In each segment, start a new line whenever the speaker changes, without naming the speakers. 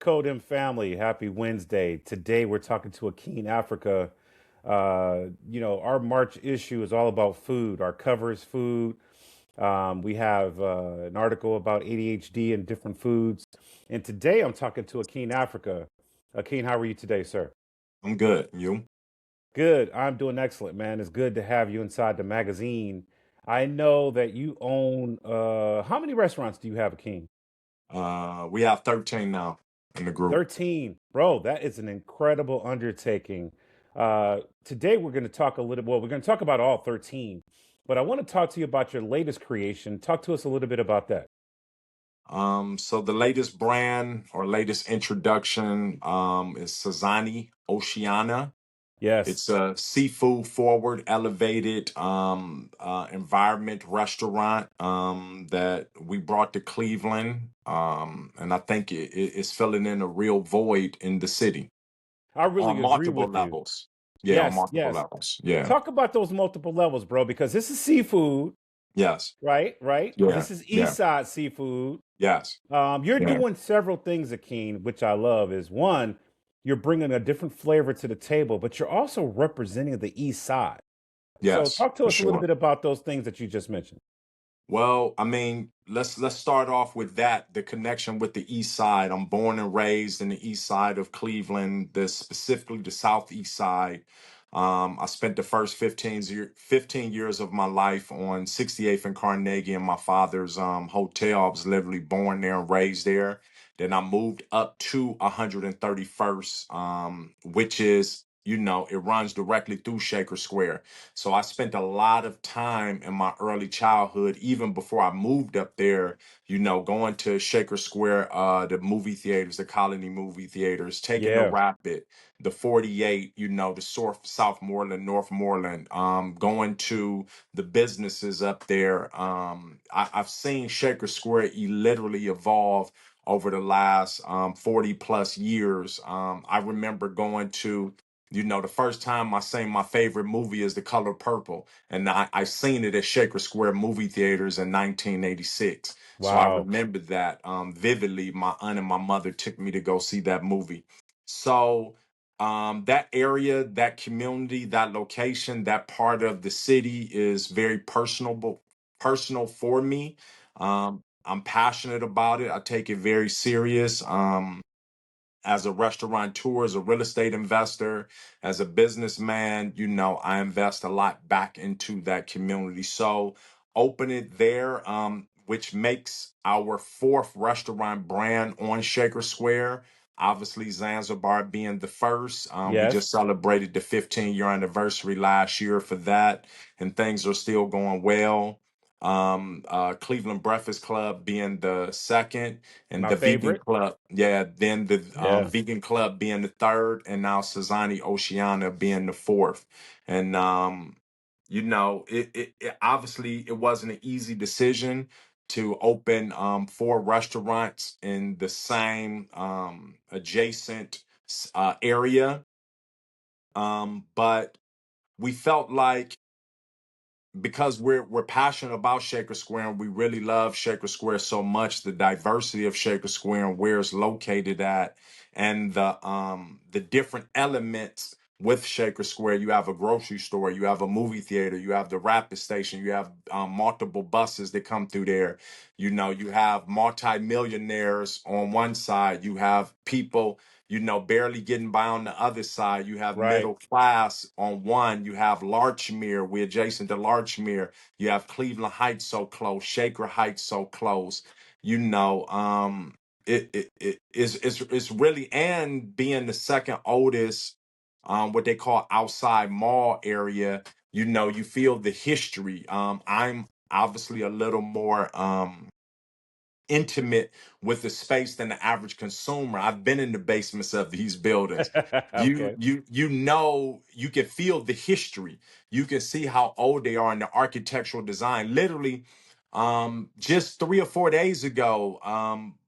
Code M family, happy Wednesday. Today we're talking to Akin Africa. Our March issue is all about food. Our cover is food. We have an article about ADHD and different foods. And today I'm talking to Akin Africa. Akin, how are you today, sir?
I'm good. You?
Good. I'm doing excellent, man. It's good to have you inside the magazine. I know that you own, how many restaurants do you have, Akin?
We have 13 now in the group.
13. Bro, that is an incredible undertaking. Today we're going to talk we're going to talk about all 13, but I want to talk to you about your latest creation. Talk to us a little bit about that.
So the latest brand or latest introduction is Sazani Oceana.
Yes.
It's a seafood forward, elevated environment restaurant that we brought to Cleveland, and I think it's filling in a real void in the city
I
on
really agree
multiple
with you.
levels. Yeah, on
Yes,
multiple
yes.
levels. Yeah.
Talk about those multiple levels, bro, because this is seafood,
Yes.
right? Right?
Yeah.
This is East
Yeah.
Side seafood.
Yes.
You're
Yeah.
doing several things, Akeem, which I love. Is one, you're bringing a different flavor to the table, but you're also representing the East Side. So
Yes.
talk to
For
us a little
sure.
bit about those things that you just mentioned.
Well, I mean, let's start off with that, the connection with the East Side. I'm born and raised in the East Side of Cleveland, specifically the Southeast Side. I spent the first 15 years of my life on 68th and Carnegie in my father's hotel. I was literally born there and raised there. Then I moved up to 131st, which is, it runs directly through Shaker Square. So I spent a lot of time in my early childhood, even before I moved up there, going to Shaker Square, the movie theaters, the Colony movie theaters, taking the
Yeah.
Rapid, the 48, the Southmoreland, Northmoreland, going to the businesses up there. I've seen Shaker Square literally evolve over the last 40 plus years. I remember going to the first time I seen my favorite movie is The Color Purple, and I seen it at Shaker Square movie theaters in 1986. So I
Wow.
remember that vividly. My aunt and my mother took me to go see that movie. So that area, that community, that location, that part of the city is very personal for me. I'm passionate about it. I take it very serious. As a restaurateur, as a real estate investor, as a businessman, I invest a lot back into that community. So open it there, which makes our fourth restaurant brand on Shaker Square. Obviously, Zanzibar being the first. We
Yes.
just celebrated the 15-year anniversary last year for that, and things are still going well. Cleveland Breakfast Club being the second, and
My
the vegan
favorite.
club, yeah, then the
Yeah.
vegan club being the third, and now Sazani Oceana being the fourth. And it obviously it wasn't an easy decision to open four restaurants in the same adjacent area, but we felt like, because we're passionate about Shaker Square and we really love Shaker Square so much, the diversity of Shaker Square and where it's located at, and the different elements with Shaker Square. You have a grocery store, you have a movie theater, you have the rapid station, you have multiple buses that come through there. You have multimillionaires on one side, you have people barely getting by on the other side. You have
Right.
middle class on one. You have Larchmere. We're adjacent to Larchmere. You have Cleveland Heights so close. Shaker Heights so close. You know, it's really, and being the second oldest, what they call outside mall area. You feel the history. I'm obviously a little more intimate with the space than the average consumer. I've been in the basements of these buildings.
Okay.
You can feel the history. You can see how old they are in the architectural design. Literally, just 3 or 4 days ago,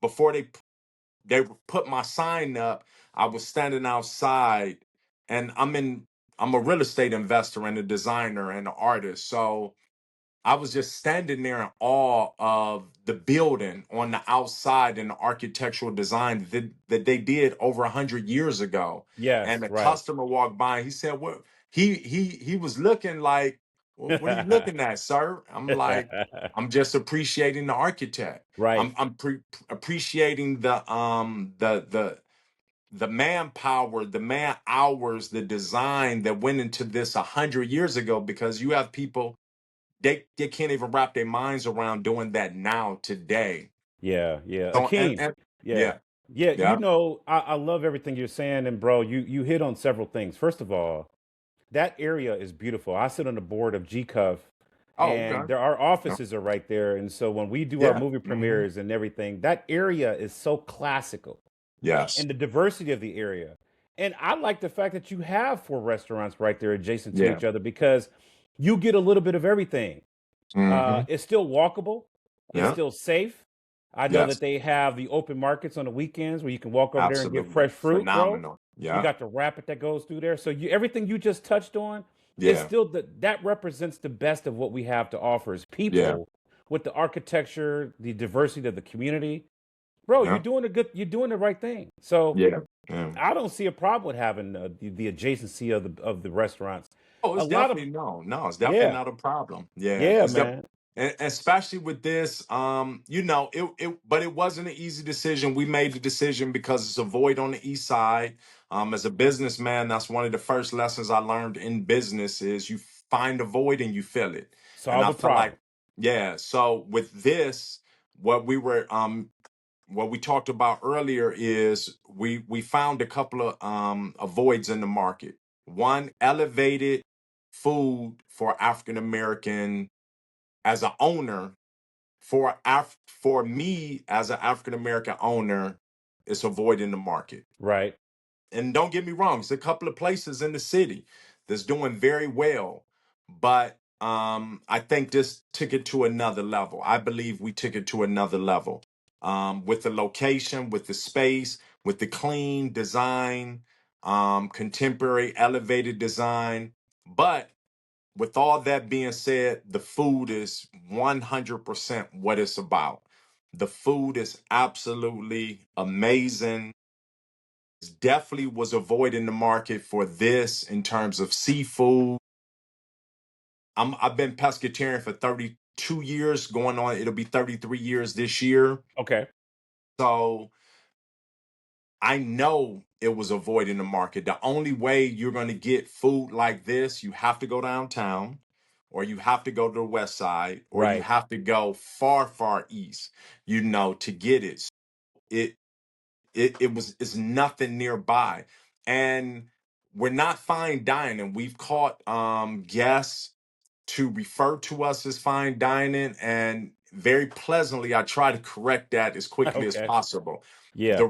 before they put my sign up, I was standing outside, and I'm a real estate investor and a designer and an artist. So I was just standing there in awe of the building on the outside and the architectural design that they did over 100 years ago. And
Yes,
a
right.
customer walked by and he said, "What?" He was looking like, "Well, what are you looking at, sir?" I'm like, "I'm just appreciating the architect.
Right.
I'm appreciating the manpower, the man hours, the design that went into this 100 years ago, because you have people they can't even wrap their minds around doing that now today.
Yeah, yeah.
So
Akeem,
and
yeah.
yeah,
Yeah,
yeah.
I love everything you're saying, and bro, you hit on several things. First of all, that area is beautiful. I sit on the board of GCUF,
Oh,
and
okay.
there our
Yeah.
offices are right there. And so when we do our
Yeah.
movie
Hmm.
premieres and everything, that area is so classical
Yes.
and the diversity of the area. And I like the fact that you have four restaurants right there adjacent to
Yeah.
each other because you get a little bit of everything.
Hmm.
It's still walkable. It's
Yeah.
still safe. I know that
Yes.
they have the open markets on the weekends where you can walk over there and get
Absolutely.
fresh fruit, bro.
Phenomenal.
You
Yeah.
got the rapid that goes through there. So everything you just touched on is
Yeah.
still that represents the best of what we have to offer as
Yeah.
people with the architecture, the diversity of the community. Bro,
Yeah.
you're doing the right thing. So
Yeah. Yeah.
I don't see a problem with having the adjacency of the restaurants.
Oh,
A
it's
lot of
definitely no, it's definitely
yeah,
not a problem. Yeah,
yeah,
it's
man.
and especially with this, but it wasn't an easy decision. We made the decision because it's a void on the east side. As a businessman, that's one of the first lessons I learned in business is you find a void and you fill it. And
Solve
I
the
felt like,
problem.
yeah. So with this, what we were what we talked about earlier is we found a couple of voids in the market. One, elevated food for African American as an owner. For me as an African American owner, it's a void in the market.
Right.
And don't get me wrong, there's a couple of places in the city that's doing very well, but I think this took it to another level. I believe we took it to another level, with the location, with the space, with the clean design, contemporary elevated design. But with all that being said, the food is 100% what it's about. The food is absolutely amazing. Definitely was avoiding the market for this in terms of seafood. I've been pescatarian for 32 years, going on, it'll be 33 years this year.
Okay.
So I know it was avoiding the market. The only way you're going to get food like this, you have to go downtown, or you have to go to the west side, or you
Right.
have to go far, far east, to get it. It it's nothing nearby. And we're not fine dining. We've caught guests to refer to us as fine dining, and very pleasantly I try to correct that as quickly as
Okay.
possible.
Yeah.
The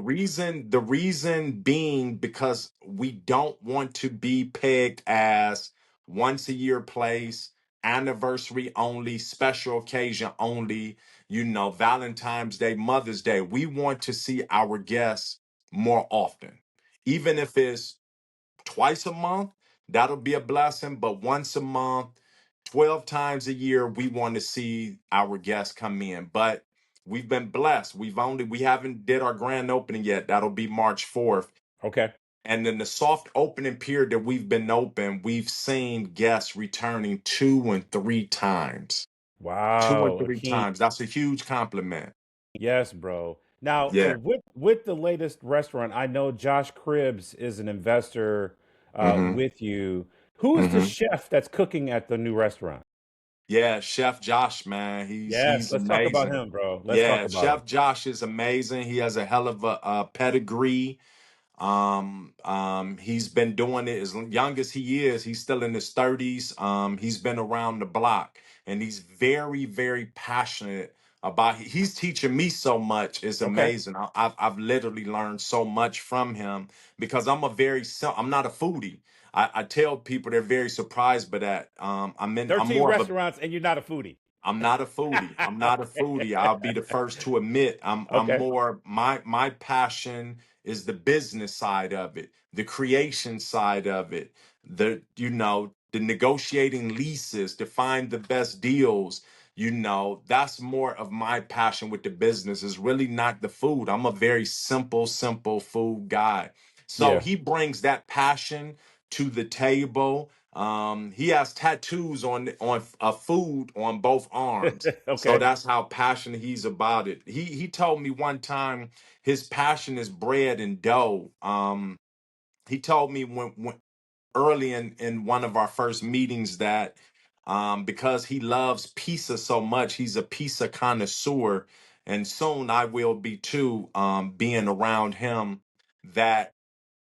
reason being because we don't want to be pegged as once a year place, anniversary only, special occasion only, Valentine's Day, Mother's Day. We want to see our guests more often. Even if it's twice a month, that'll be a blessing. But once a month, 12 times a year, we want to see our guests come in. But we've been blessed. We haven't did our grand opening yet. That'll be March 4th.
Okay.
And in the soft opening period that we've been open, we've seen guests returning 2 and 3 times. Two and
Wow,
three
Akeem.
times. That's a huge compliment.
Yes, bro. Now,
Yeah.
with the latest restaurant, I know Josh Cribbs is an investor
Hmm.
with you. Who is the
Hmm.
chef that's cooking at the new restaurant?
Yeah, Chef Josh, man,
Yes,
he's
let's talk about
amazing.
him, bro. Let's talk
Yeah,
about him.
Chef Josh is amazing. He has a hell of a pedigree. He's been doing it as young as he is. He's still in his 30s. He's been around the block, and he's very, very passionate about. He's teaching me so much. It's
Okay.
amazing. I've literally learned so much from him because I'm not a foodie. I tell people they're very surprised by that. I'm
13
more of a
restaurants and you're not a foodie.
I'm not a foodie. I'm not a foodie. I'll be the first to admit I'm
Okay.
more my passion is the business side of it, the creation side of it, the negotiating leases to find the best deals. That's more of my passion with the business, is really not the food. I'm a very simple food guy. So
Yeah.
he brings that passion to the table. He has tattoos on food on both arms. So
Okay.
that's how passionate he's about it. He told me one time his passion is bread and dough. He told me when early in one of our first meetings that because he loves pizza so much, he's a pizza connoisseur, and soon I will be too, being around him. That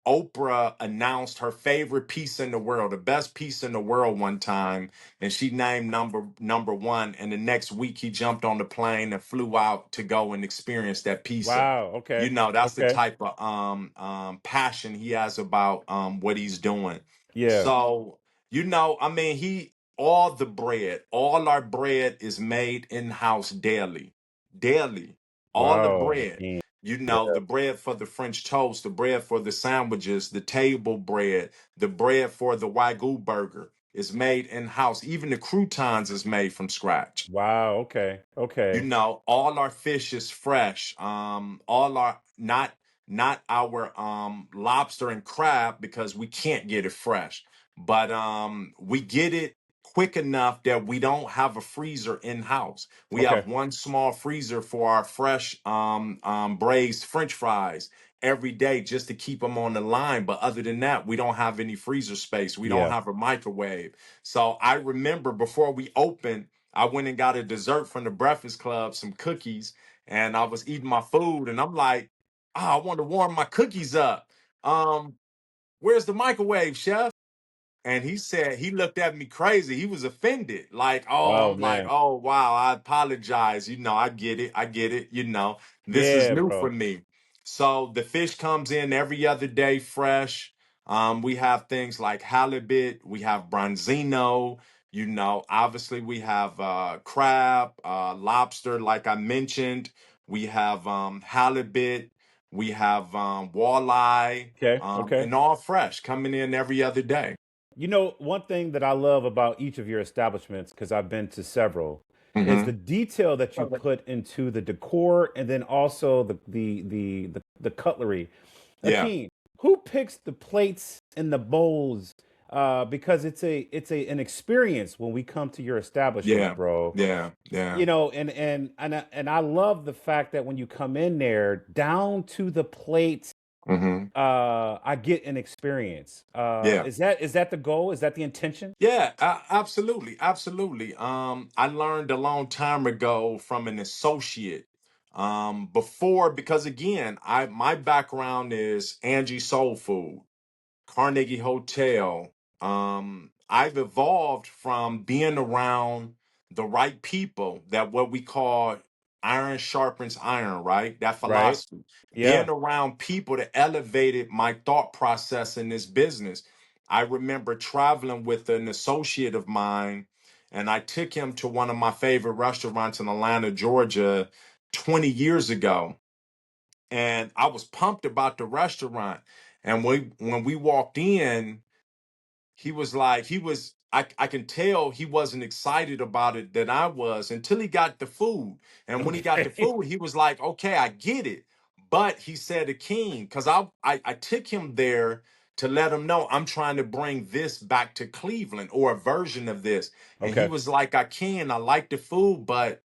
Oprah announced her favorite pizza in the world, the best pizza in the world one time, and she named number one. And the next week, he jumped on the plane and flew out to go and experience that pizza.
Wow. Okay.
That's the
Okay.
type of passion he has about what he's doing.
Yeah.
So I mean, he all the bread, all our bread is made in house daily, daily, all the
Wow,
bread.
Akin.
The bread for the French toast, the bread for the sandwiches, the table bread, the bread for the Wagyu burger is made in house. Even the croutons is made from scratch.
Wow. Okay. Okay.
All our fish is fresh. All our not our lobster and crab, because we can't get it fresh, but we get it quick enough that we don't have a freezer in house. We
Okay.
have one small freezer for our fresh braised French fries every day, just to keep them on the line. But other than that, we don't have any freezer space. We don't
Yeah.
have a microwave. So I remember before we opened, I went and got a dessert from the Breakfast Club, some cookies, and I was eating my food, and I'm like, I want to warm my cookies up. Um, where's the microwave, chef? And he said, he looked at me crazy. He was offended. Like, oh,
Oh
I'm like,
man.
oh, wow, I apologize. I get it. I get it. This is
Yeah,
new for
bro.
me. So the fish comes in every other day fresh. We have things like halibut, we have branzino, obviously we have crab, lobster, like I mentioned. We have halibut, we have walleye,
Okay. Okay.
and all fresh coming in every other day.
One thing that I love about each of your establishments, because I've been to several, is the
Hmm.
detail that you put into the decor and then also the cutlery.
Yeah,
Akeem, who picks the plates and the bowls? Because it's an experience when we come to your establishment,
yeah,
bro.
yeah, yeah.
And I love the fact that when you come in there, down to the plates,
Hmm.
I get an experience.
Yeah.
Is that the goal? Is that the intention?
Yeah, absolutely, absolutely. I learned a long time ago from an associate. Before, because again, I my background is Angie Soul Food. Carnegie Hotel. I've evolved from being around the right people, that what we call iron sharpens iron, right? That
Right.
philosophy.
Yeah.
Being around people that elevated my thought process in this business. I remember traveling with an associate of mine, and I took him to one of my favorite restaurants in Atlanta, Georgia, 20 years ago, and I was pumped about the restaurant. And when we walked in, he was like, I can tell he wasn't excited about it that I was, until he got the food. And when he got the
Okay.
food, he was like, okay, I get it. But he said, a king, because I took him there to let him know I'm trying to bring this back to Cleveland, or a version of this. And he
Okay.
was like, I like the food, but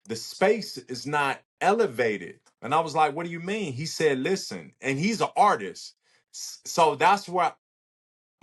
the space is not elevated. And I was like, what do you mean? He said, listen, and he's an artist. So that's what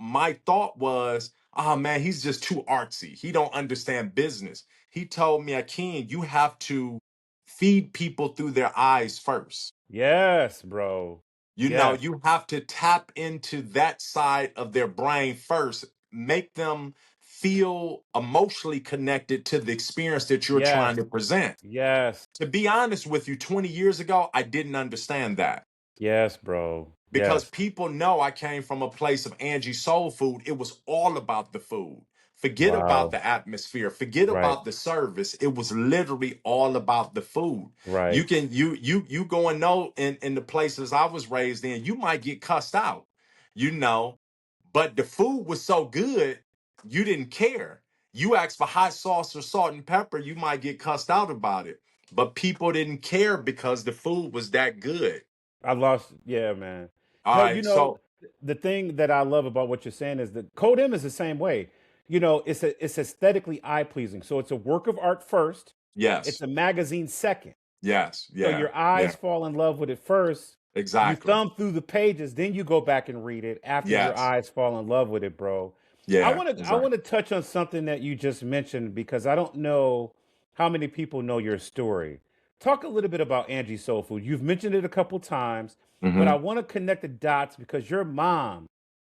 my thought was. Oh man, he's just too artsy. He don't understand business. He told me, Akin, you have to feed people through their eyes first.
Yes, bro. Yes.
You have to tap into that side of their brain first, make them feel emotionally connected to the experience that you're trying
Yes.
to present.
Yes.
To be honest with you, 20 years ago, I didn't understand that,
Yes, bro.
because
Yes.
people know I came from a place of Angie Soul Food. It was all about the food. Forget about
Wow.
the atmosphere. Forget
Right.
about the service. It was literally all about the food. You
Right.
can you go and know in the places I was raised in, you might get cussed out, you know, but the food was so good. you didn't care. You asked for hot sauce or salt and pepper, you might get cussed out about it. But people didn't care because the food was that good.
I lost. Yeah, man.
All
Hell,
right. So
the thing that I love about what you're saying is that Code M is the same way. It's aesthetically eye pleasing. So it's a work of art first. It's
yes,
a magazine second.
yes,
So
yeah,
your
yeah,
eyes fall in love with it first. You
exactly.
thumb through the pages, then you go back and read it after your
Yes,
eyes fall in love with it, bro.
yeah,
I want
exactly.
to touch on something that you just mentioned because I don't know how many people know your story. Talk a little bit about Angie Soul Food. You've mentioned it a couple times, but I
Mm-hmm.
want to connect the dots because your mom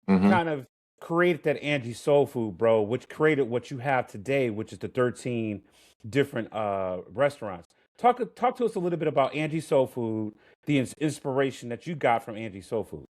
Mm-hmm.
kind of created that Angie Soul Food, bro, which created what you have today, which is the 13 different restaurants. Talk to us a little bit about Angie Soul Food, the inspiration that you got from Angie Soul Food.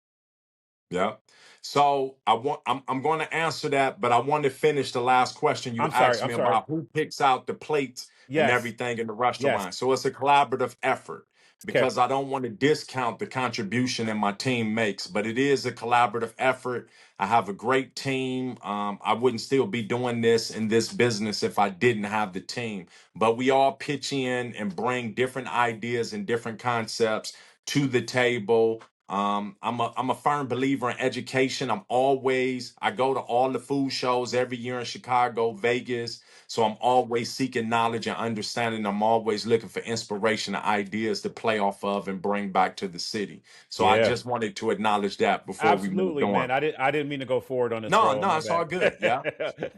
Yeah. So I'm going to answer that, but I want to finish the last question you
I'm sorry.
asked
I'm
me
sorry.
about who picks out the plates and
Yes.
everything in the
Yes.
restaurant. So it's a collaborative effort
Okay.
because I don't want to discount the contribution that my team makes, but it is a collaborative effort. I have a great team. I wouldn't still be doing this in this business if I didn't have the team. But we all pitch in and bring different ideas and different concepts to the table. I'm a firm believer in education. I go to all the food shows every year in Chicago, Vegas. So I'm always seeking knowledge and understanding. I'm always looking for inspiration and ideas to play off of and bring back to the city. So I
Yeah.
just wanted to acknowledge that before we moved
Absolutely,
on.
man. I didn't mean to go forward on this,
No,
bro.
no,
My
it's all
bad.
good. Yeah.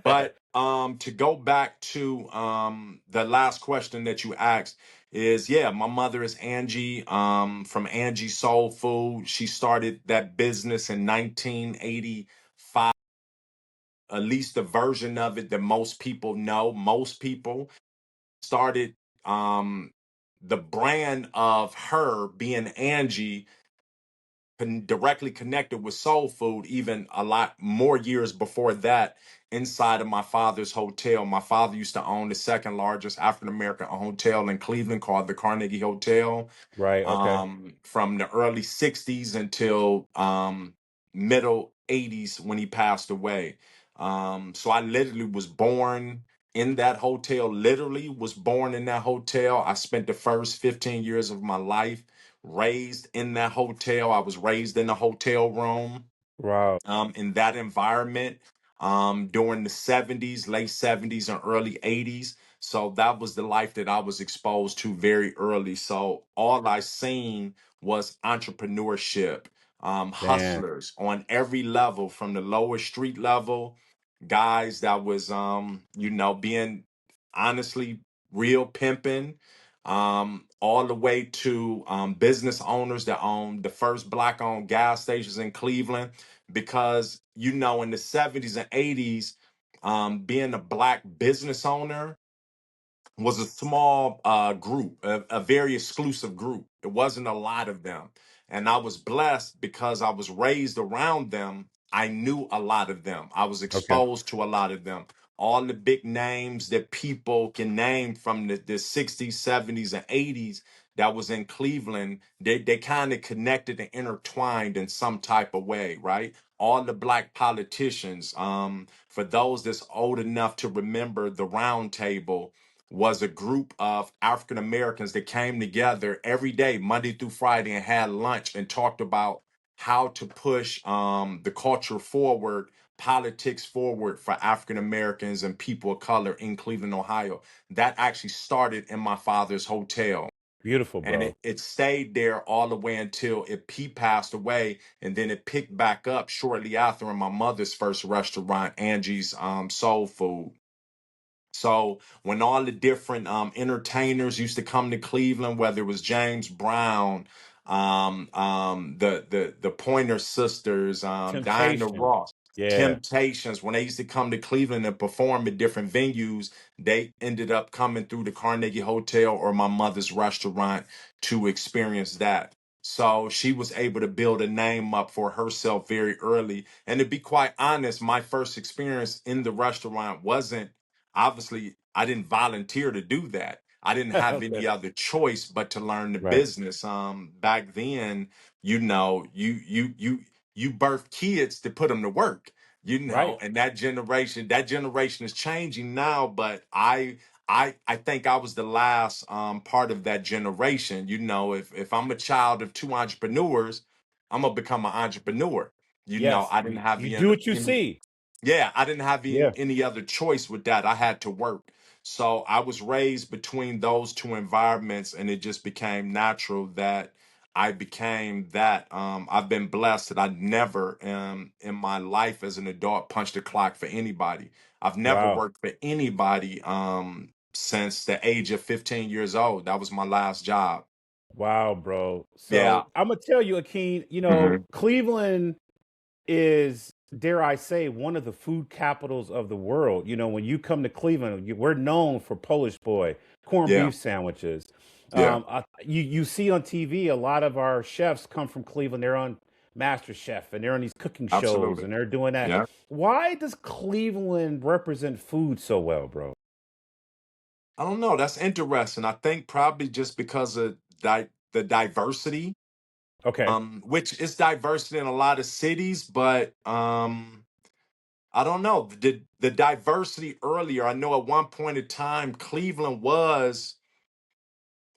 But to go back to the last question that you asked is, yeah, my mother is Angie from Angie Soul Food. She started that business in 1985, at least the version of it that most people know. Most people started um the brand of her being Angie directly connected with soul food even a lot more years before that inside of my father's hotel. My father used to own the second largest African American hotel in Cleveland called the Carnegie Hotel
Right. Okay.
from the early 60s until middle 80s when he passed away. So I literally was born in that hotel, literally was born in that hotel. I spent the first 15 years of my life raised in that hotel. I was raised in a hotel room
Wow.
in that environment during the 70s, late 70s and early 80s. So that was the life that I was exposed to very early. So all I seen was entrepreneurship,
Man.
hustlers on every level, from the lower street level, guys that was being honestly real pimping, all the way to business owners that owned the first black owned gas stations in Cleveland, because in the 70s and 80s, being a black business owner was a small group, a very exclusive group. It wasn't a lot of them. And I was blessed because I was raised around them. I knew a lot of them. I was
Okay.
exposed to a lot of them. All the big names that people can name from the 60s, 70s, and 80s that was in Cleveland, they kind of connected and intertwined in some type of way, right? All the black politicians, for those that's old enough to remember the Round Table, was a group of African Americans that came together every day, Monday through Friday, and had lunch and talked about how to push the culture forward, politics forward for African Americans and people of color in Cleveland, Ohio. That actually started in my father's hotel.
Beautiful,
And
bro.
it stayed there all the way until he passed away. And then it picked back up shortly after in my mother's first restaurant, Angie's Soul Food. So when all the different entertainers used to come to Cleveland, whether it was James Brown, the Pointer Sisters, Diana
Temptation.
Ross,
Yeah.
Temptations, when they used to come to Cleveland and perform at different venues, they ended up coming through the Carnegie Hotel or my mother's restaurant to experience that. So she was able to build a name up for herself very early. And to be quite honest, my first experience in the restaurant wasn't, obviously, I didn't volunteer to do that. I didn't have
Okay.
any other choice but to learn the
Right.
business. Back then, you birth kids to put them to work. you
Right.
know, and that generation is changing now, but I think I was the last part of that generation. You know, if I'm a child of two entrepreneurs, I'm gonna become an entrepreneur. You know,
Yes.
I didn't have
You do what you
any
see.
yeah, I didn't have
Yeah.
any other choice with that. I had to work. So I was raised between those two environments, and it just became natural that I became that. I've been blessed that I never, in my life as an adult, punched a clock for anybody. I've never
Wow.
worked for anybody since the age of 15 years old. That was my last job.
Wow, bro.
Yeah.
So I'm gonna tell you, Akeem,
Hmm.
Cleveland is, dare I say, one of the food capitals of the world. When you come to Cleveland, we're known for Polish boy, corned
Yeah.
beef sandwiches.
Yeah.
You see on TV a lot of our chefs come from Cleveland. They're on Master Chef and they're on these cooking shows
Absolutely.
and they're doing that.
Yeah.
Why does Cleveland represent food so well, bro?
I don't know. That's interesting. I think probably just because of the diversity,
Okay,
which is diversity in a lot of cities, but I don't know. The diversity earlier, I know at one point in time, Cleveland was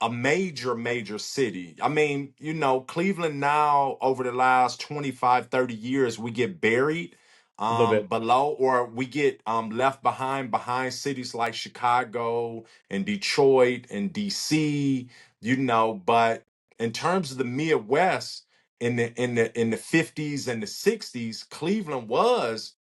a major city. I mean, you know, Cleveland now over the last 25, 30 years, we get buried
a little bit.
below, or we get left behind cities like Chicago and Detroit and DC, you know, but in terms of the Midwest in the 50s and the 60s, Cleveland was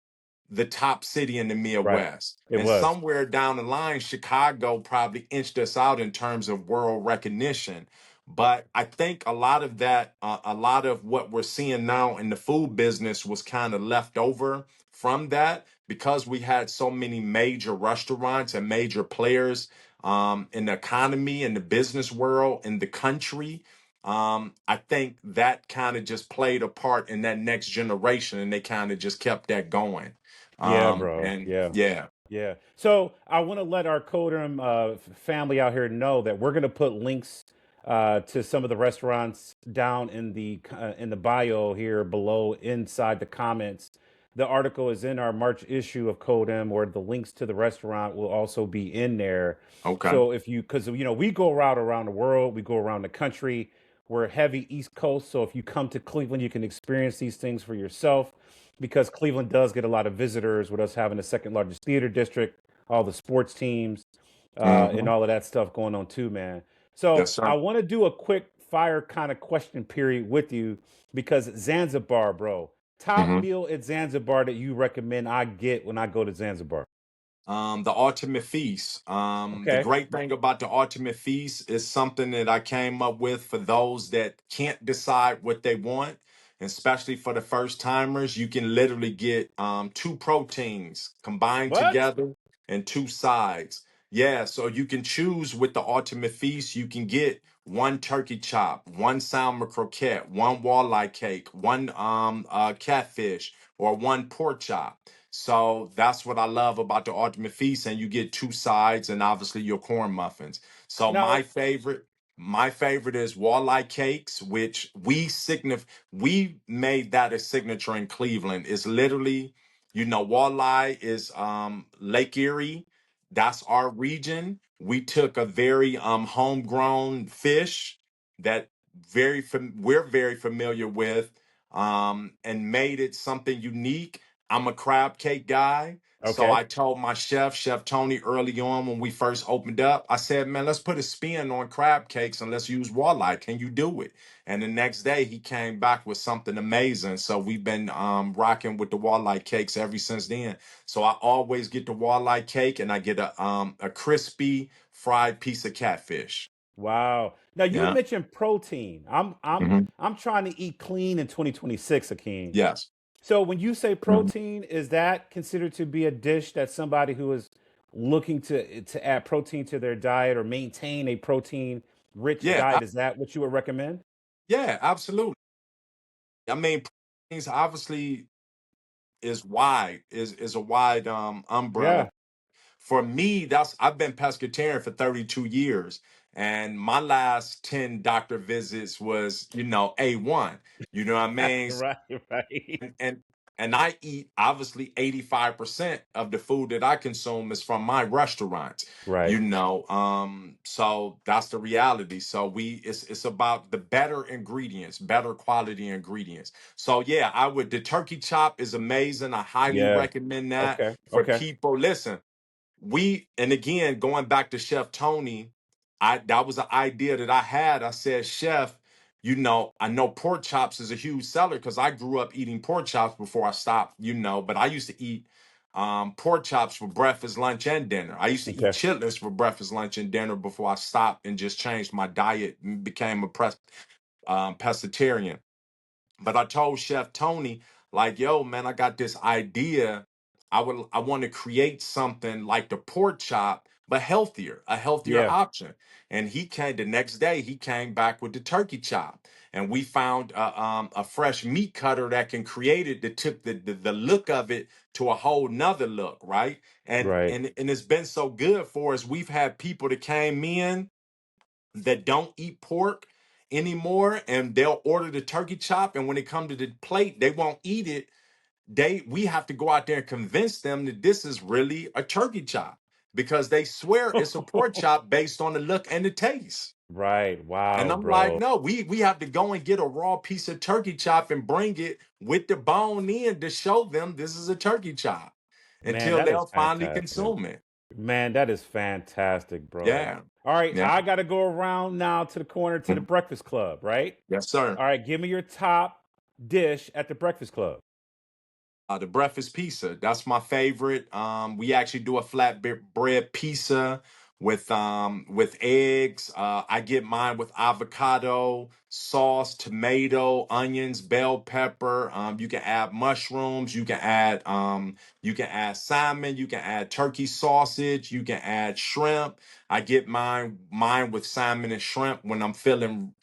the top city in the
Right.
Midwest.
It
And
was.
somewhere down the line, Chicago probably inched us out in terms of world recognition. But I think a lot of that, a lot of what we're seeing now in the food business was kind of left over from that because we had so many major restaurants and major players in the economy, in the business world, in the country. I think that kind of just played a part in that next generation and they kind of just kept that going.
Yeah, bro.
And
Yeah.
yeah,
Yeah. So I want to let our Codem family out here know that we're going to put links to some of the restaurants down in the bio here below inside the comments. The article is in our March issue of Codem, where the links to the restaurant will also be in there.
okay.
So because we go around the world, we go around the country. We're heavy East Coast, so if you come to Cleveland, you can experience these things for yourself because Cleveland does get a lot of visitors with us having the second largest theater district, all the sports teams, and
Hmm.
all of that stuff going on too, man. So
Yes,
I
sir.
want to do a quick fire kind of question period with you because Zanzibar, bro, top
Hmm.
meal at Zanzibar that you recommend I get when I go to Zanzibar.
The ultimate feast. The
Okay.
great thing about the ultimate feast is something that I came up with for those that can't decide what they want, and especially for the first timers. You can literally get two proteins combined
What?
together and two sides. Yeah, so you can choose with the ultimate feast. You can get one turkey chop, one salmon croquette, one walleye cake, one catfish, or one pork chop. So that's what I love about the ultimate feast, and you get two sides and obviously your corn muffins. So
Now,
my favorite is walleye cakes, which we made that a signature in Cleveland. It's literally, you know, walleye is Lake Erie. That's our region. We took a very homegrown fish that we're very familiar with and made it something unique. I'm a crab cake guy. So
okay.
I told my Chef Tony, early on when we first opened up, I said, man, let's put a spin on crab cakes and let's use walleye. Can you do it? And the next day he came back with something amazing. So we've been rocking with the walleye cakes ever since then. So I always get the walleye cake and I get a crispy fried piece of catfish.
Wow. Now you
Yeah.
mentioned protein. I'm I'm
Hmm.
I'm trying to eat clean in 2026, Akeem.
Yes.
So when you say
Mhm.
protein, is that considered to be a dish that somebody who is looking to add protein to their diet or maintain a protein rich
Yeah.
diet? Is that what you would recommend?
Yeah, absolutely. I mean, proteins obviously is a wide umbrella.
Yeah.
For me, that's I've been pescatarian for 32 years, and my last 10 doctor visits was, you know, A1. You know what I mean?
Right, right.
and I eat obviously 85% of the food that I consume is from my restaurants,
Right.
so that's the reality. So it's about the better ingredients, better quality ingredients. So yeah, I would the turkey chop is amazing. I highly
Yeah.
recommend that
Okay.
for
Okay.
people. Listen, and again, going back to Chef Tony, I that was an idea that I had. I said, Chef, I know pork chops is a huge seller because I grew up eating pork chops before I stopped, but I used to eat pork chops for breakfast, lunch, and dinner. I used to eat
Okay.
chitlins for breakfast, lunch, and dinner before I stopped and just changed my diet and became a pescatarian. But I told Chef Tony, like, yo, man, I got this idea. I want to create something like the pork chop, but healthier, a healthier
Yeah.
option. And he came the next day, he came back with the turkey chop. And we found a fresh meat cutter that can create it that took the look of it to a whole nother look, right? And
Right.
and and it's been so good for us. We've had people that came in that don't eat pork anymore and they'll order the turkey chop, and when it comes to the plate they won't eat it. We have to go out there and convince them that this is really a turkey chop because they swear it's a pork chop based on the look and the taste.
Right.
And
Wow,
I'm like,
bro.
no, we have to go and get a raw piece of turkey chop and bring it with the bone in to show them this is a turkey chop
Man,
until
that is
they'll finally
fantastic.
consume it.
Man, that is fantastic, bro.
Yeah.
All right,
Yeah.
I got to go around now to the corner to the
Mhm.
Breakfast Club, right?
Yes, sir.
All right, give me your top dish at the Breakfast Club.
The breakfast pizza. That's my favorite. We actually do a bread pizza with eggs. I get mine with avocado, sauce, tomato, onions, bell pepper. You can add mushrooms. You can add salmon. You can add turkey sausage. You can add shrimp. I get mine with salmon and shrimp when I'm feeling,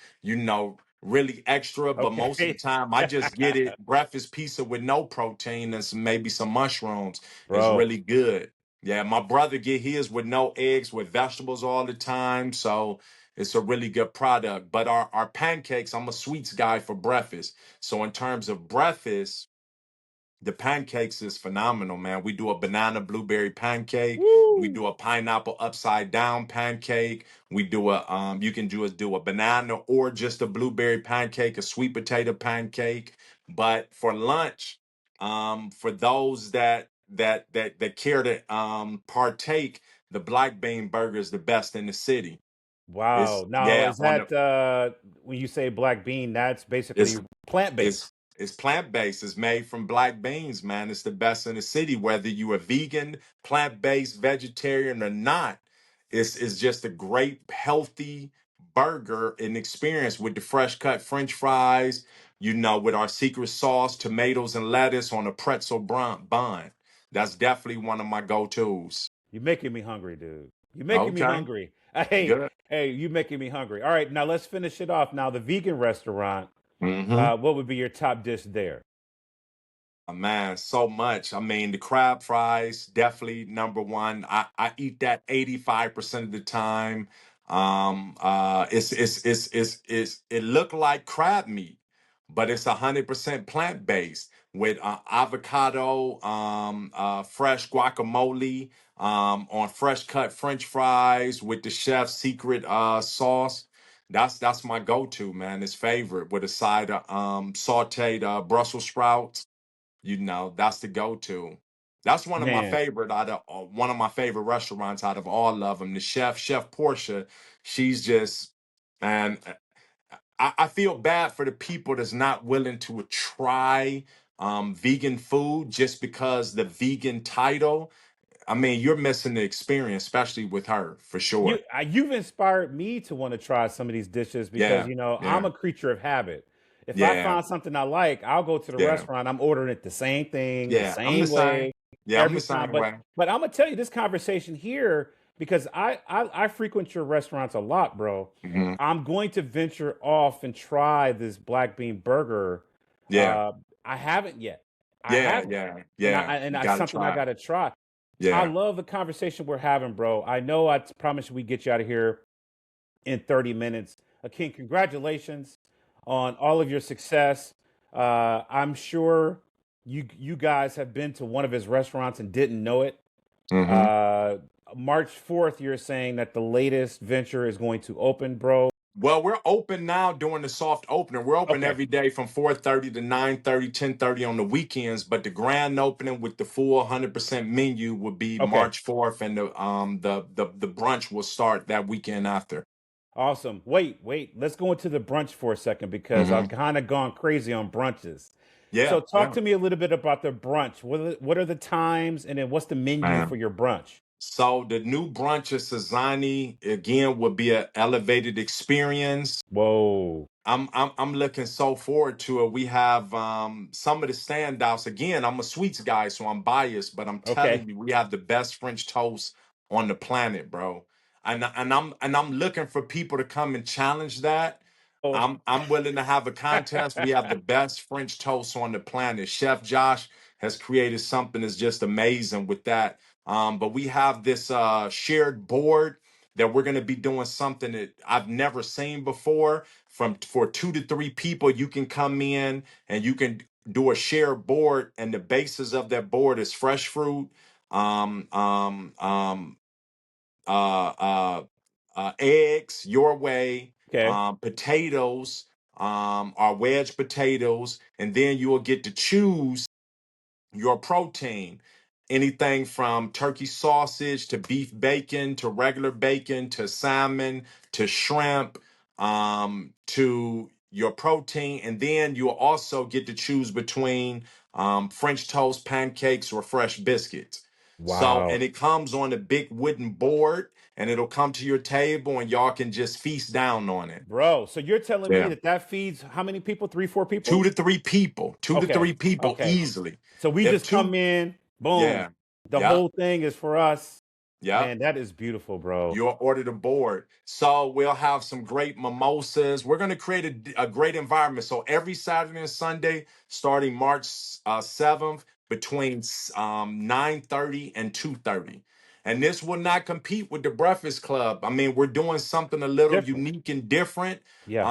really extra, but most of the
Okay.
time I just get it breakfast pizza with no protein and maybe some mushrooms. Is
Bro,
really good. Yeah, my brother get his with no eggs with vegetables all the time, so it's a really good product. But our pancakes, I'm a sweets guy for breakfast. So in terms of breakfast, the pancakes is phenomenal, man. We do a banana blueberry pancake. We
woo.
do a pineapple upside down pancake. We do you can do a banana or just a blueberry pancake, a sweet potato pancake. But for lunch, for those that care to partake, the black bean burger is the best in the city. It's
Wow. Now,
yeah,
is
on the
that when you say black bean, that's basically
it's
plant-based?
it's plant-based. It's made from black beans, man. It's the best in the city. Whether you a vegan, plant-based, vegetarian or not, it's just a great, healthy burger and experience with the fresh cut French fries, with our secret sauce, tomatoes and lettuce on a pretzel bun. That's definitely one of my go-tos.
You're making me hungry, dude. You're making me
Okay,
hungry. Hey,
good.
hey, you making me hungry. All right, now let's finish it off. Now, the vegan restaurant,
Mm-hmm.
what would be your top dish there?
Man, so much. I mean, the crab fries, definitely number one. I eat that 85% of the time. It look like crab meat, but it's 100% plant-based with avocado, fresh guacamole, on fresh cut French fries with the chef's secret sauce. That's my go-to, man. It's favorite with a side of sauteed Brussels sprouts. That's the go-to. That's
Man,
one of my favorite restaurants out of all of them. The Chef Portia, she's just, and I feel bad for the people that's not willing to try vegan food just because the vegan title. I mean, you're missing the experience, especially with her, for sure.
you've inspired me to want to try some of these dishes because
Yeah,
I'm
yeah,
a creature of habit. If I
yeah,
find something I like, I'll go to the
yeah,
restaurant. I'm ordering it the same thing, the
yeah. I'm the
same
same.
way,
Yeah, I'm the
every time.
same
But
way.
but I'm gonna tell you this conversation here because I frequent your restaurants a lot, bro.
Hmm.
I'm going to venture off and try this black bean burger.
Yeah,
Uh, I haven't yet. I
yeah,
haven't,
yeah,
and
yeah. You
it's
gotta
something I
try.
got to try. I
Yeah.
love the conversation we're having, bro. I know I promised we get you out of here in 30 minutes. Akin, congratulations on all of your success. I'm sure you guys have been to one of his restaurants and didn't know it.
Hmm.
Uh, March 4th, you're saying that the latest venture is going to open, bro.
Well, we're open now during the soft opening. We're open
Okay.
every day from 4:30 to 9:30, 10:30 on the weekends, but the grand opening with the full 100% menu will be
Okay.
March 4th, and the brunch will start that weekend after.
Awesome. Wait. Let's go into the brunch for a second because
Hmm.
I've kind of gone crazy on brunches. So
Yeah,
talk
yeah.
to me a little bit about the brunch. What are the times and then what's the menu for
Man.
your brunch?
So the new brunch at Sazani again will be an elevated experience.
Whoa.
I'm looking so forward to it. We have some of the standouts. Again, I'm a sweets guy, so I'm biased, but I'm
Okay.
telling you, we have the best French toast on the planet, bro. And I'm looking for people to come and challenge that.
Oh,
I'm willing to have a contest. We have the best French toast on the planet. Chef Josh has created something that's just amazing with that. But we have this shared board that we're going to be doing something that I've never seen before. From for 2 to 3 people, you can come in and you can do a shared board, and the basis of that board is fresh fruit, um, um, um, eggs, your way,
okay.
potatoes, our wedge potatoes, and then you will get to choose your protein. Anything from turkey sausage to beef bacon to regular bacon to salmon to shrimp, to your protein. And then you'll also get to choose between French toast, pancakes, or fresh biscuits. So,
Wow.
and it comes on a big wooden board and it'll come to your table and y'all can just feast down on it.
Bro, so you're telling me
Yeah.
that that feeds how many people? Three, four
Two
people?
to three people, two to
Okay.
three people
Okay.
easily.
So we
If
just come
two,
in, boom.
yeah.
The
Yeah.
whole thing is for us.
Yeah.
Man, that is beautiful, bro.
You'll order the board. So we'll have some great mimosas. We're going to create a great environment. So every Saturday and Sunday, starting March 7th, between 9:30 and 2:30. And this will not compete with the Breakfast Club. I mean, we're doing something a little
Different.
unique and different.
Yeah.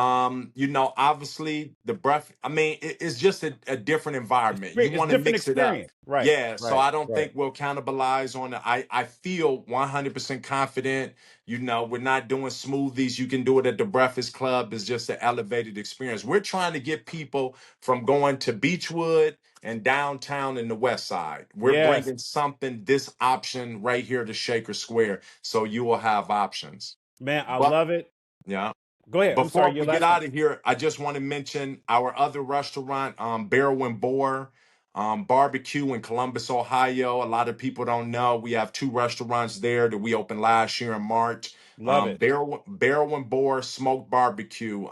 Obviously the breath, I mean, it's just a different environment. You
It's
want to
different
mix it up.
experience. Right.
Yeah, so
Right.
I don't
Right.
think we'll cannibalize on it. I feel 100% confident. We're not doing smoothies. You can do it at the Breakfast Club. It's just an elevated experience. We're trying to get people from going to Beechwood and downtown in the West Side. We're
Yes.
bringing something, this option right here to Shaker Square, so you will have options.
Man, I
But
love it.
yeah.
Go ahead. I'm sorry.
Before
Your
we get
last thing.
out of here, I just want to mention our other restaurant, Barrel and Boar Barbecue in Columbus, Ohio. A lot of people don't know we have two restaurants there that we opened last year in March.
Love it.
Barrel and Boar Smoked Barbecue.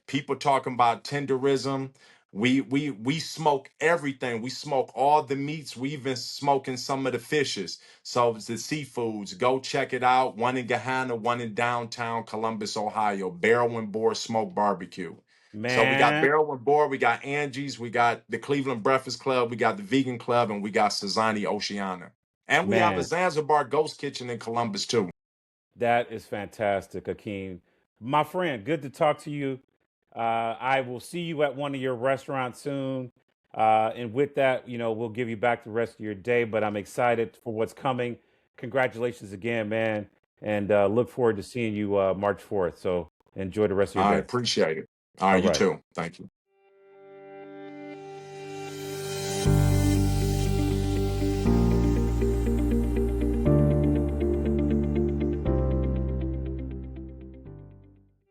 People talking about tenderism. We smoke everything. We smoke all the meats. We even smoking some of the fishes. So it's the seafoods. Go check it out. One in Gahanna, one in downtown Columbus, Ohio. Barrel and Boar Smoked Barbecue. So we got
Man.
Barrel and Boar, we got Angie's, we got the Cleveland Breakfast Club, we got the Vegan Club, and we got Sazani Oceana. And we have a
Man.
Zanzibar Ghost Kitchen in Columbus too.
That is fantastic, Akin. My friend, good to talk to you. I will see you at one of your restaurants soon. And with that, we'll give you back the rest of your day, but I'm excited for what's coming. Congratulations again, man. And look forward to seeing you March 4th. So enjoy the rest of your
I
day.
appreciate it. All
All
right, you
right.
too. Thank you.